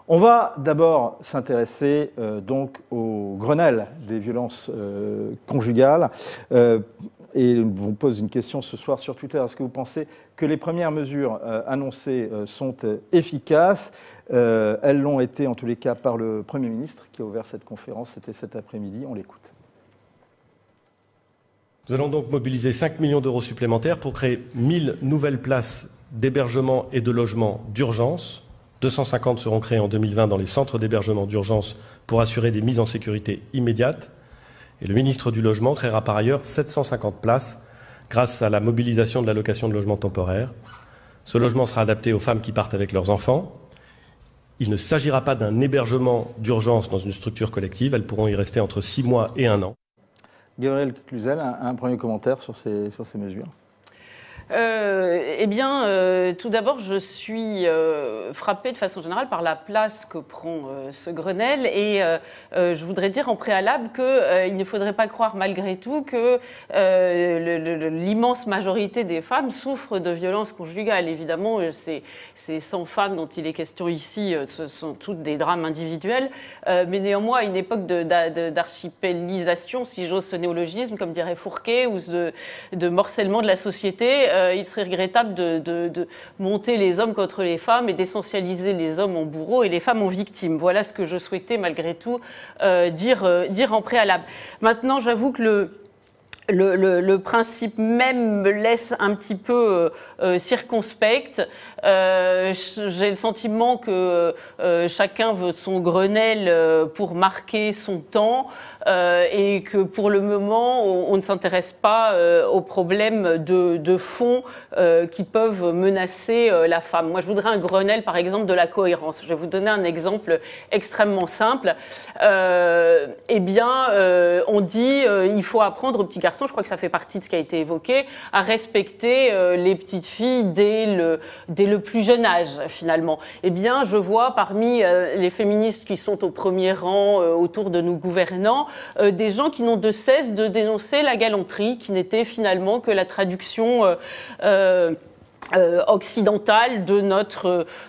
On va d'abord s'intéresser donc au Grenelle des violences conjugales. Et on vous pose une question ce soir sur Twitter. Est-ce que vous pensez que les premières mesures annoncées sont efficaces? Elles l'ont été en tous les cas par le Premier ministre qui a ouvert cette conférence. C'était cet après-midi. On l'écoute. Nous allons donc mobiliser 5 millions d'euros supplémentaires pour créer 1000 nouvelles places d'hébergement et de logement d'urgence. 250 seront créés en 2020 dans les centres d'hébergement d'urgence pour assurer des mises en sécurité immédiates. Et le ministre du Logement créera par ailleurs 750 places grâce à la mobilisation de l'allocation de logement temporaire. Ce logement sera adapté aux femmes qui partent avec leurs enfants. Il ne s'agira pas d'un hébergement d'urgence dans une structure collective. Elles pourront y rester entre 6 mois et 1 an. Gabriel Cluzel, un premier commentaire sur ces mesures. Tout d'abord, je suis frappée de façon générale par la place que prend ce Grenelle et je voudrais dire en préalable qu'il ne faudrait pas croire malgré tout que l'immense majorité des femmes souffrent de violences conjugales. Évidemment, ces 100 femmes dont il est question ici, ce sont toutes des drames individuels, mais néanmoins, à une époque d'archipélisation, si j'ose ce néologisme, comme dirait Fourquet, ou de morcellement de la société, il serait regrettable de monter les hommes contre les femmes et d'essentialiser les hommes en bourreaux et les femmes en victimes. Voilà ce que je souhaitais malgré tout dire en préalable. Maintenant, j'avoue que le principe même me laisse un petit peu circonspecte. J'ai le sentiment que chacun veut son Grenelle pour marquer son temps et que pour le moment, on ne s'intéresse pas aux problèmes de fond qui peuvent menacer la femme. Moi, je voudrais un Grenelle, par exemple, de la cohérence. Je vais vous donner un exemple extrêmement simple. On dit il faut apprendre aux petits garçons, je crois que ça fait partie de ce qui a été évoqué, à respecter les petites filles dès le plus jeune âge, finalement. Eh bien, je vois parmi les féministes qui sont au premier rang autour de nos gouvernants, des gens qui n'ont de cesse de dénoncer la galanterie, qui n'était finalement que la traduction occidentale de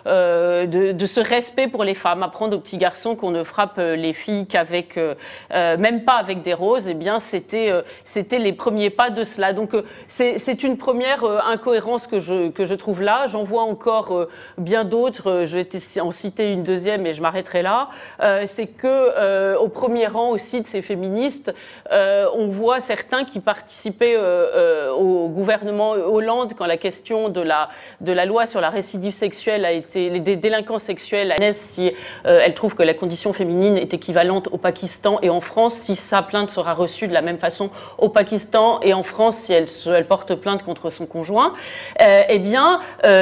de ce respect pour les femmes, apprendre aux petits garçons qu'on ne frappe les filles qu'avec même pas avec des roses. Eh bien, c'était les premiers pas de cela. Donc c'est une première incohérence que je trouve là. J'en vois encore bien d'autres. Je vais en citer une deuxième et je m'arrêterai là. C'est que au premier rang aussi de ces féministes, on voit certains qui participaient au gouvernement Hollande quand la question de la loi sur la récidive sexuelle a été, des délinquants sexuels, si elle trouve que la condition féminine est équivalente au Pakistan et en France, si sa plainte sera reçue de la même façon au Pakistan et en France, si elle porte plainte contre son conjoint,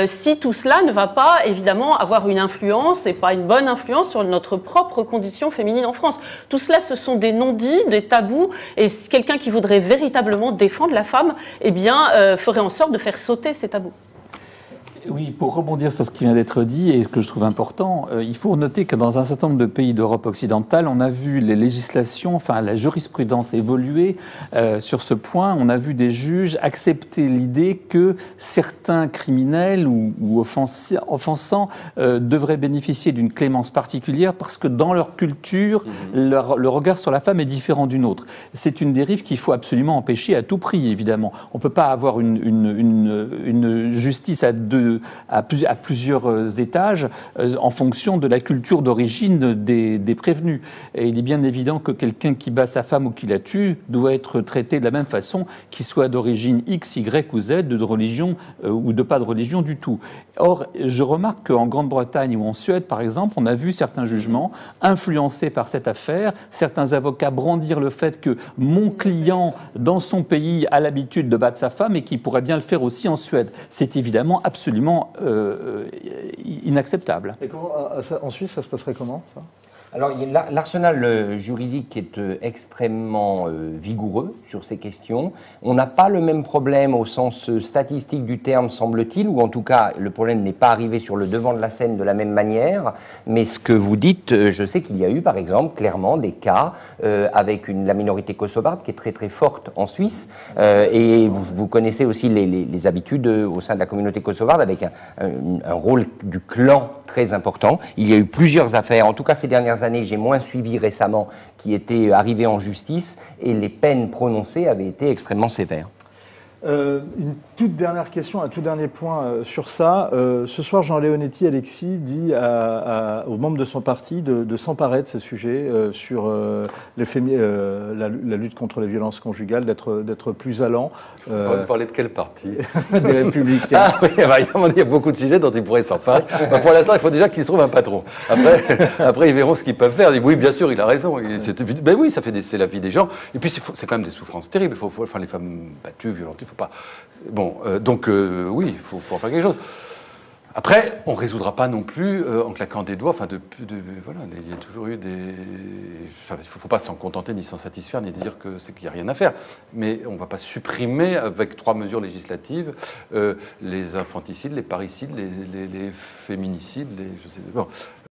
si tout cela ne va pas évidemment avoir une influence et pas une bonne influence sur notre propre condition féminine en France. Tout cela, ce sont des non-dits, des tabous, et quelqu'un qui voudrait véritablement défendre la femme, ferait en sorte de faire sauter ces tabous. Oui, pour rebondir sur ce qui vient d'être dit et ce que je trouve important, il faut noter que dans un certain nombre de pays d'Europe occidentale, on a vu les législations, la jurisprudence évoluer sur ce point. On a vu des juges accepter l'idée que certains criminels ou offensants devraient bénéficier d'une clémence particulière parce que dans leur culture, le regard sur la femme est différent d'une autre. C'est une dérive qu'il faut absolument empêcher à tout prix, évidemment. On ne peut pas avoir une justice à plusieurs étages en fonction de la culture d'origine des prévenus. Et il est bien évident que quelqu'un qui bat sa femme ou qui la tue doit être traité de la même façon, qu'il soit d'origine X, Y ou Z, de religion ou de pas de religion du tout. Or, je remarque qu'en Grande-Bretagne ou en Suède, par exemple, on a vu certains jugements influencés par cette affaire, certains avocats brandir le fait que mon client, dans son pays, a l'habitude de battre sa femme et qui pourrait bien le faire aussi en Suède. C'est évidemment absolument inacceptable. Et en Suisse, ça se passerait comment, ça ? Alors, l'arsenal juridique est extrêmement vigoureux sur ces questions. On n'a pas le même problème au sens statistique du terme, semble-t-il, ou en tout cas, le problème n'est pas arrivé sur le devant de la scène de la même manière. Mais ce que vous dites, je sais qu'il y a eu, par exemple, clairement des cas avec la minorité kosovarde qui est très très forte en Suisse. Et vous connaissez aussi les habitudes au sein de la communauté kosovarde avec un rôle du clan très important. Il y a eu plusieurs affaires, en tout cas ces dernières années, j'ai moins suivi récemment, qui étaient arrivées en justice et les peines prononcées avaient été extrêmement sévères. Une toute dernière question, un tout dernier point sur ça. Ce soir, Jean Leonetti, Alexis, dit aux membres de son parti de s'emparer de ces sujets sur la lutte contre les violences conjugales, d'être plus allant. Vous parlez de quel parti? Des Républicains. Ah oui, il y a beaucoup de sujets dont ils pourraient s'emparer. Pour l'instant, il faut déjà qu'ils se trouvent un patron. Après, ils verront ce qu'ils peuvent faire. Ils disent, oui, bien sûr, il a raison. Ben oui, c'est la vie des gens. Et puis, c'est quand même des souffrances terribles. Enfin, les femmes battues, violentées, faut pas. Bon, donc oui, il faut en faire quelque chose. Après, on ne résoudra pas non plus en claquant des doigts. Enfin, voilà, il y a toujours eu des. Enfin, il ne faut pas s'en contenter ni s'en satisfaire ni dire qu'il n'y a rien à faire. Mais on ne va pas supprimer avec 3 mesures législatives les infanticides, les parricides, les féminicides, bon,